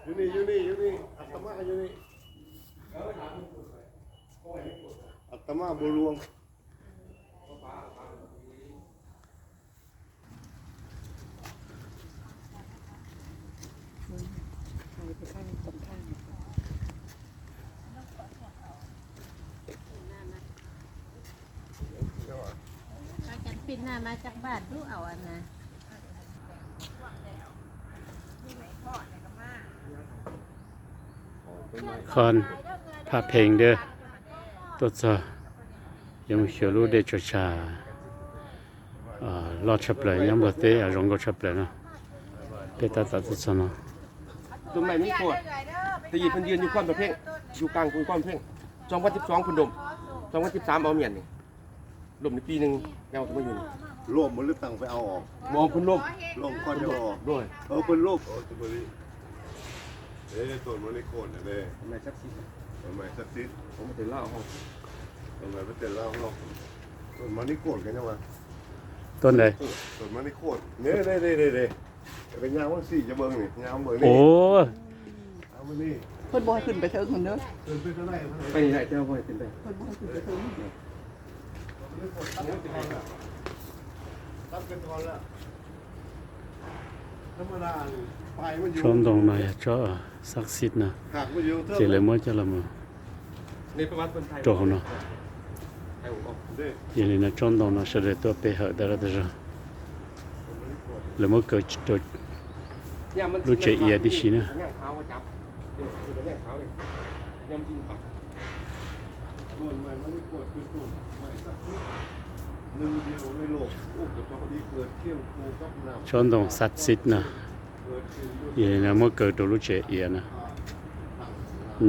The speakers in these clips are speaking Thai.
อยู่นี่อัตมาอยู่นี่อัตมาบุรวงไปข้างตรงข้างมากันปิดหน้ามาจากบ้านดูเอาอันนะ คอนพาเพลงเด้อตัวจะยังเขียวรู้ได้จดชารอชับเลยยังบ่เตะรองก็ชับเลยนะเป็นตาตัวจะเนาะ ตรงไหนมีโคตรแต่ยีเพิ่นยืนอยู่ความตะเพ่งอยู่กลางกรุงความเพ่ง2012คุณดม2013เอาเมียนนี่ดมในปีนึงยังจะมาอยู่นี่ ร่วมมันหรือตั้งไปเอาออก มองเพิ่นลม ร่วมก้อนจะออก ด้วย เป็นรูปตัวนี้ตัวมันนี่โคนเลย ทำไมสักสิ ทำไมสักทิศ ผมมาถึงเล่าห้อง ทำไมไม่เต็มเล่าห้องตัวมันนี่โคนกันยังวะ ต้นใด ตัวมันนี่โคนเนี่ยเป็นยางว่าสี่จะเบิ้งนี่ยางเบิ้งนี่ โอ้ เอามานี่ เพิ่นบ่ให้ขึ้นไปเทิงคนเด้อ เดินไปเท่าไหร่ ไปไหนเจ้าพ่อเป็นไป เพิ่นบ่ให้ขึ้นไปเทิง ตั้งกันก่อนแล้วธรรมดาไปมันอยู่ ชมตรงไหนเจ้าศักดิ์สิทธิ์นะ หากมันอยู่เท่า เจริญมื้อเจริญมื้อ ในประวัติคนไทย โจเนาะ ไทยผมบอก เด้ อย่างนี้นะชมตรงนั้นเสด็จตัวไปหาได้แล้วจ้ะแล้วมื้อเกิดตัว รู้ใจเอียดิชินะ ย่างเท้าจับคือย่างเท้าเลยย่ำจิ้มปาก ส่วนมันไม่โกรธคือส่วนไม่สักทีหนึ่งเดียวในโลกโอ้แต่พอดีเกิดเที่ยงคูกับน้ำ ชมตรงศักดิ์สิทธิ์นะ เกิดขึ้นด้วย อย่างนี้นะมื้อเกิดตัวรู้ใจเอียนะ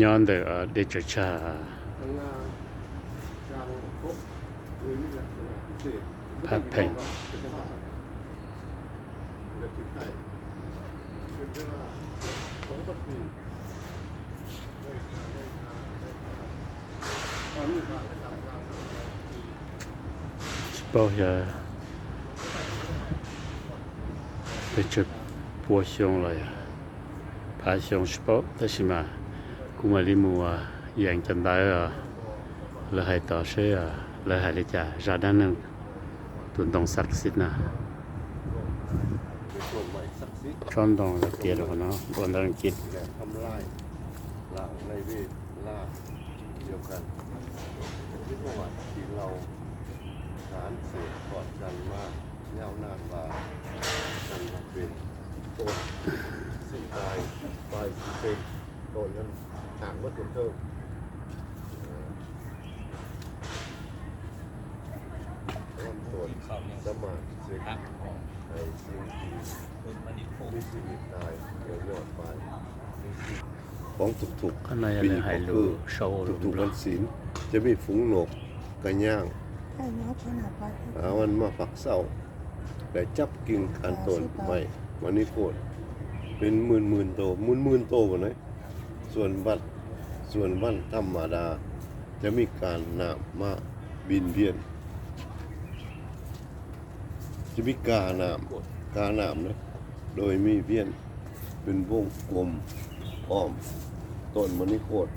ย้อนแต่ได้จดชา ทางหน้าจางครบหรือมีลักษณะพิเศษ พัดแผ่ง เลือดติดไตเป็นเวลา2 ปีตอนนี้ขาดการทำงาน 包下被这波凶了呀，爬凶是包，但是嘛，古嘛里木啊，养กันได้啊，เลยให้ต่อเชื่อเลยให้เลยจ้ะจาด้านนึงตุนตรงศักดิ์สิทธิ์นะ เป็นส่วนใหม่ศักดิ์สิทธิ์ ชอนตรงเกียรติเนาะบนดังกิจ แก่ทำลายล้างในเวทล่าเดียวกันที่ประวัติที่เราฐานเสียกอดกันมากยาวนานว่ากันมาเป็นต้นสิ่งตายตายสิเป็นต้นนั้นห่างวัดต้นเทิงต้นต้นสมาธิเสกในสิ่งที่มีชีวิตตายเดี๋ยวยอดไปของถูกๆ ข้างในอะไรให้รู้โชว์ ทุกๆวันศีลจะมีฝูงนกกระย่าง ใช่เนาะขนาดว่า หาวันมาฝักเศร้าแต่จับกิ่งคันต้นไม่วันนี้โคตรเป็นหมื่นโตโตกว่านั้นส่วนวันธรรมดาจะมีการนำมาบินเวียน จะมีกาหนามนะโดยมีเวียนเป็นวงกลมอ้อมต้นมันนี่โคตร